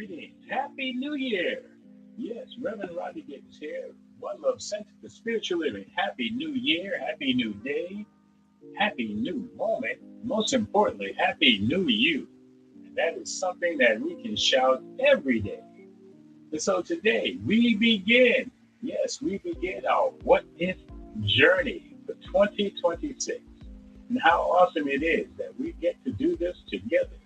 Greetings. Happy New Year. Yes, Reverend Rodney Gibbs here. One Love Center for Spiritual Living. Happy New Year. Happy New Day. Happy New Moment. Most importantly, Happy New You. And that is something that we can shout every day. And so today we begin. Yes, we begin our What If journey for 2026. And how awesome it is that we get to do this together.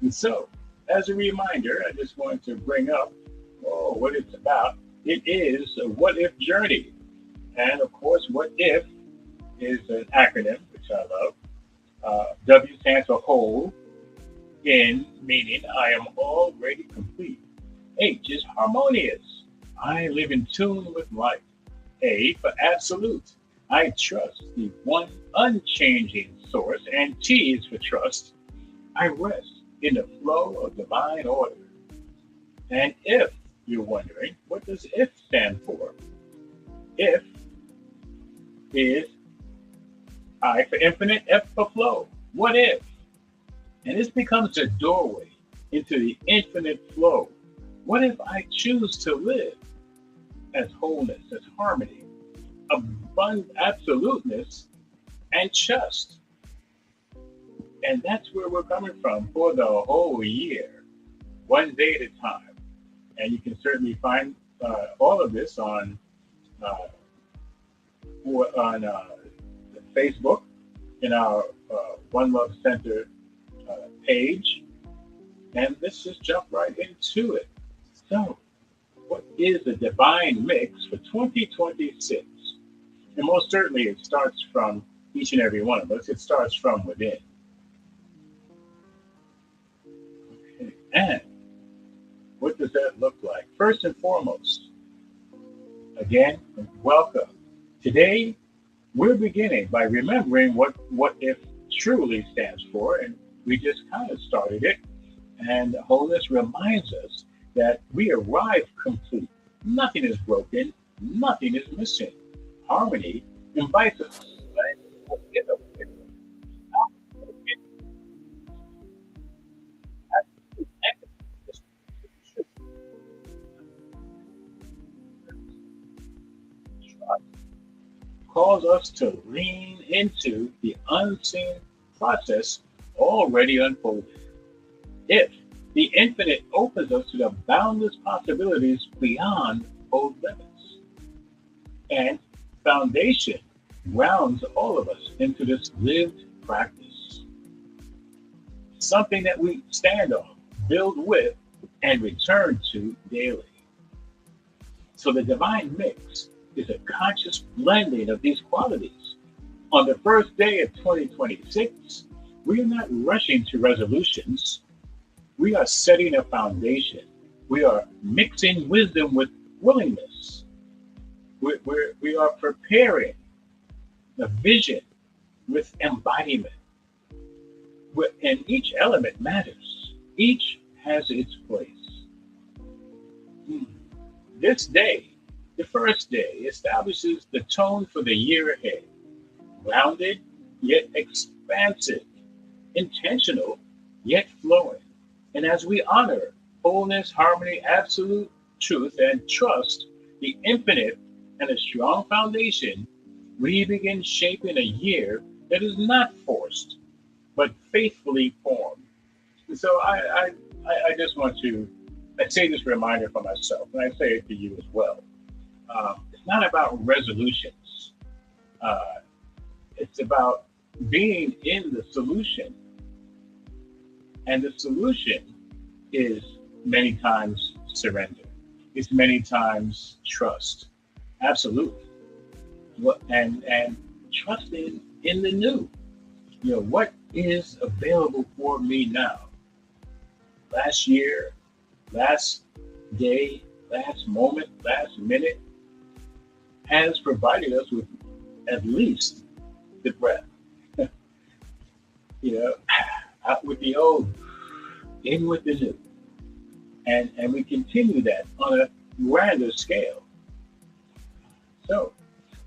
And so, as a reminder, I just want to bring up what it's about. It is a what if journey. And of course, what if is an acronym, which I love. W stands for whole, in meaning I am already complete. H is harmonious. I live in tune with life. A for absolute. I trust the one unchanging source. And T is for trust. I rest in the flow of divine order. And if you're wondering, what does if stand for? If is I for infinite, F for flow. What if? And this becomes a doorway into the infinite flow. What if I choose to live as wholeness, as harmony, abundant absoluteness, and trust? And that's where we're coming from for the whole year, one day at a time. And you can certainly find all of this on Facebook in our One Love Center page. And let's just jump right into it. So, what is the divine mix for 2026? And most certainly it starts from each and every one of us. It starts from within. And what does that look like? First and foremost, again, welcome. Today, we're beginning by remembering what if truly stands for, and we just kind of started it. And wholeness reminds us that we arrive complete. Nothing is broken. Nothing is missing. Harmony invites us to calls us to lean into the unseen process already unfolded. If the infinite opens us to the boundless possibilities beyond both limits, and foundation grounds all of us into this lived practice, something that we stand on, build with, and return to daily. So the divine mix is a conscious blending of these qualities. On the first day of 2026, we are not rushing to resolutions. We are setting a foundation. We are mixing wisdom with willingness. We are preparing the vision with embodiment. And each element matters. Each has its place. This day, the first day, establishes the tone for the year ahead. Grounded, yet expansive. Intentional, yet flowing. And as we honor wholeness, harmony, absolute truth, and trust the infinite and a strong foundation, we begin shaping a year that is not forced, but faithfully formed. And so I just want to, I say this reminder for myself, and I say it to you as well. It's not about resolutions. It's about being in the solution. And the solution is many times surrender. It's many times trust. Absolutely. And trusting in the new. What is available for me now? Last year, last day, last moment, last minute has provided us with at least the breath. Out with the old, in with the new. And we continue that on a grander scale. So,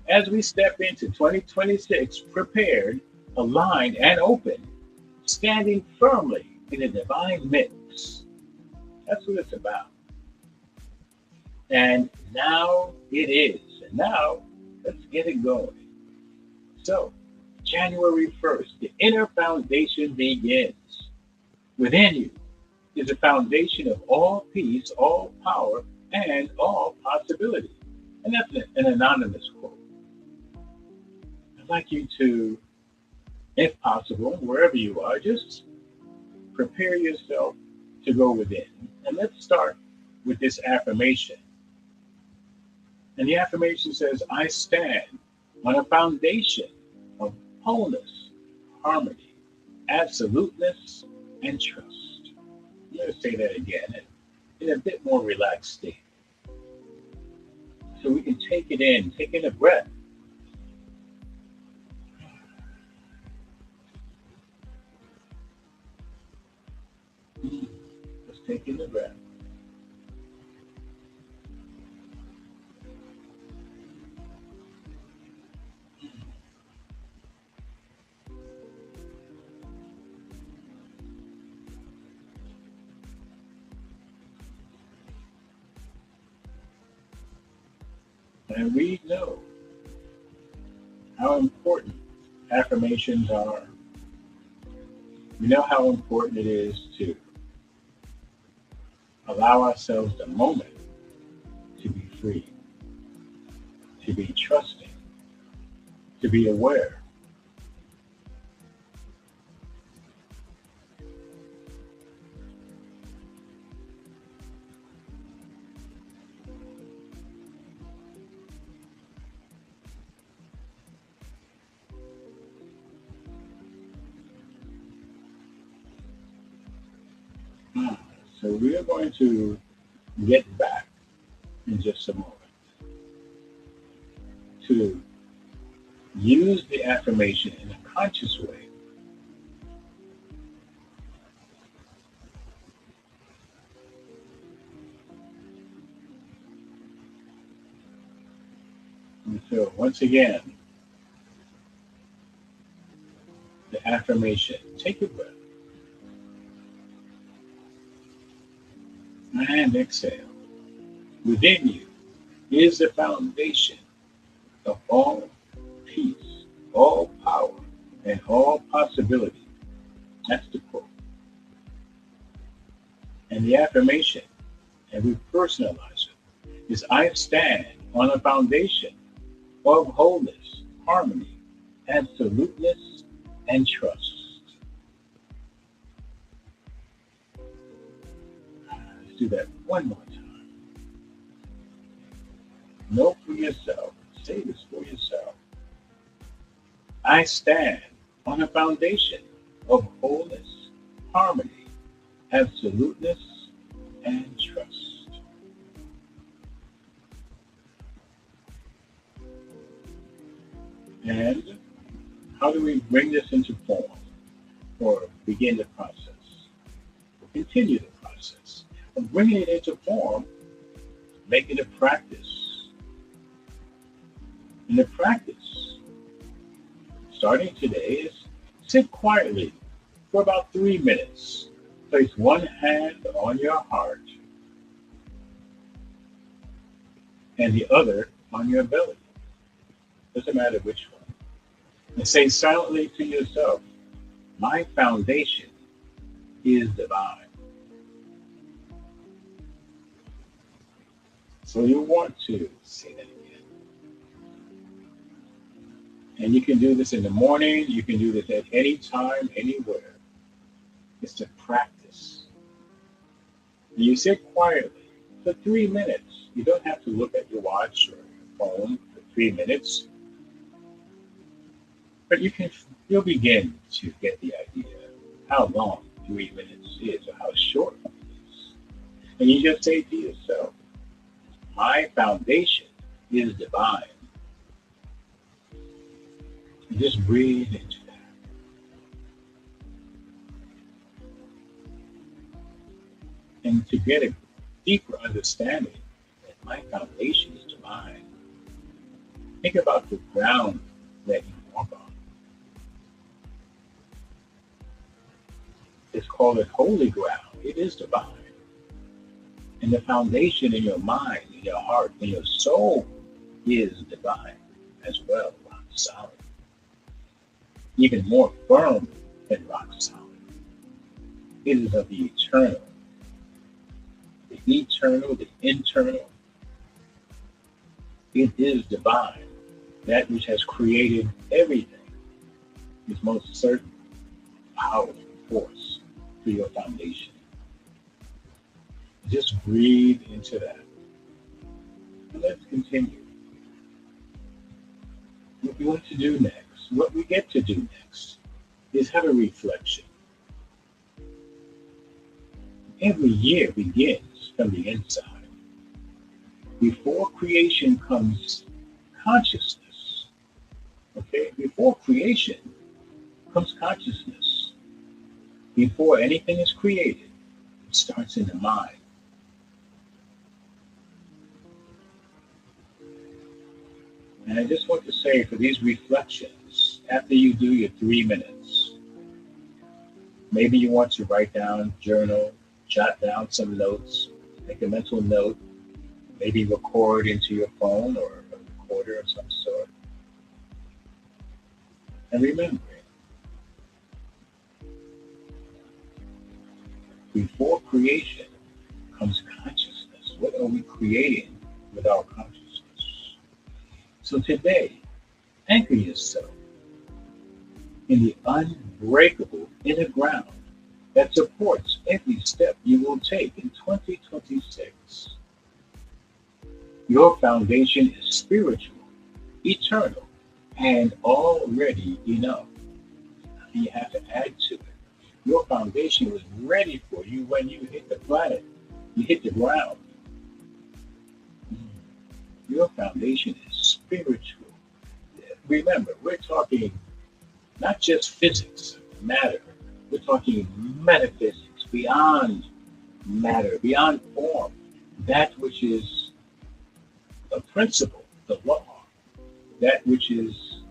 as we step into 2026, prepared, aligned, and open, standing firmly in a divine mix, That's what it's about. And now it is. And now let's get it going. So, January 1st, the inner foundation begins. Within you is a foundation of all peace, all power, and all possibility. And that's an anonymous quote. I'd like you to, if possible, wherever you are, just prepare yourself to go within. And let's start with this affirmation. And the affirmation says, I stand on a foundation of wholeness, harmony, absoluteness, and trust. I'm going to say that again in a bit more relaxed state. So we can take it in, take in a breath. Let's take in the breath. And we know how important affirmations are. We know how important it is to allow ourselves the moment to be free, to be trusting, to be aware. So we are going to get back in just a moment to use the affirmation in a conscious way. And so once again, the affirmation, take a breath and exhale. Within you is the foundation of all peace, all power, and all possibility. That's the quote. And the affirmation, and we personalize it, is I stand on a foundation of wholeness, harmony, absoluteness, and trust. Let's do that one more time. Know for yourself, say this for yourself. I stand on a foundation of wholeness, harmony, absoluteness, and trust. And how do we bring this into form or begin the process? Or continue the process of bringing it into form, make it a practice. And the practice, starting today, is sit quietly for about 3 minutes. Place one hand on your heart and the other on your belly. Doesn't matter which one. And say silently to yourself, my foundation is divine. So you want to say that again. And you can do this in the morning. You can do this at any time, anywhere. It's a practice. And you sit quietly for 3 minutes. You don't have to look at your watch or your phone for 3 minutes. But you'll begin to get the idea how long 3 minutes is or how short it is. And you just say to yourself, my foundation is divine. And just breathe into that. And to get a deeper understanding that my foundation is divine, think about the ground that you walk on. It's called it holy ground. It is divine. And the foundation in your mind, in your heart, in your soul is divine as well, rock solid, even more firm than rock solid. It is of the eternal, the internal. It is divine. That which has created everything is most certain, powerful force for your foundation. Just breathe into that. And let's continue. What we want to do next, what we get to do next, is have a reflection. Every year begins from the inside. Before creation comes consciousness. Okay? Before creation comes consciousness. Before anything is created, it starts in the mind. And I just want to say for these reflections, after you do your 3 minutes, maybe you want to write down, journal, jot down some notes, make a mental note, maybe record into your phone or a recorder of some sort. And remember, before creation comes consciousness. What are we creating with our consciousness? So today, anchor yourself in the unbreakable inner ground that supports every step you will take in 2026. Your foundation is spiritual, eternal, and already enough. You have to add to it. Your foundation was ready for you when you hit the planet. You hit the ground. Your foundation is spiritual. Remember, we're talking not just physics, matter. We're talking metaphysics, beyond matter, beyond form. That which is a principle, the law. That which is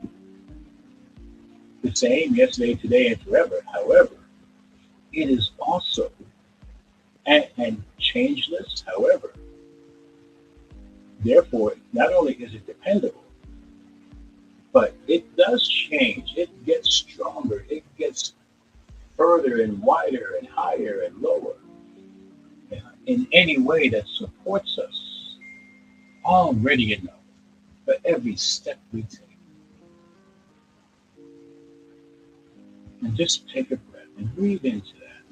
the same yesterday, today, and forever. However, it is also and changeless. However, therefore, not only is it dependable, but it does change. It gets stronger. It gets further and wider and higher and lower in any way that supports us already enough for every step we take. And just take a breath and breathe into that.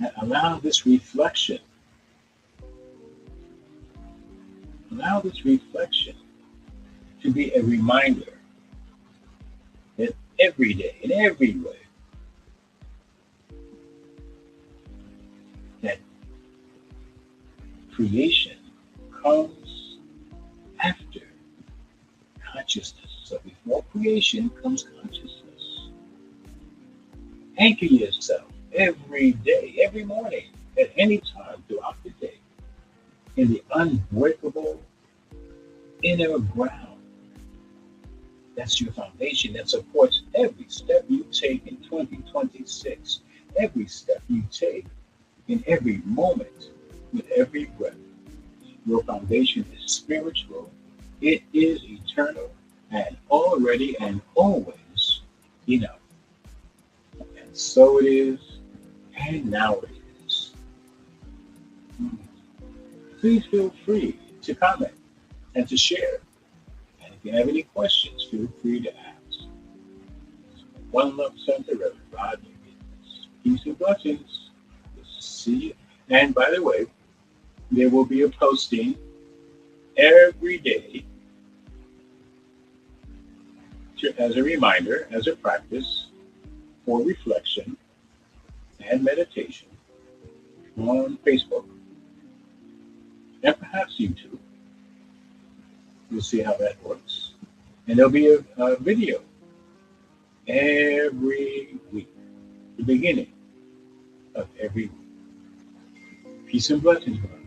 And allow this reflection to be a reminder that every day, in every way, that creation comes after consciousness. So before creation comes consciousness. Anchor yourself every day, every morning, at any time throughout the day, in the unbreakable inner ground. That's your foundation that supports every step you take in 2026, every step you take in every moment, with every breath. Your foundation is spiritual, it is eternal, and already and always enough. And so it is, and now it is. Please feel free to comment and to share. And if you have any questions, feel free to ask. One Love Center, Reverend Rodney. Peace and blessings. We'll see you. And by the way, there will be a posting every day as a reminder, as a practice for reflection and meditation on Facebook and perhaps YouTube. We'll see how that works. And there'll be a video every week, the beginning of every week. Peace and blessings, brother.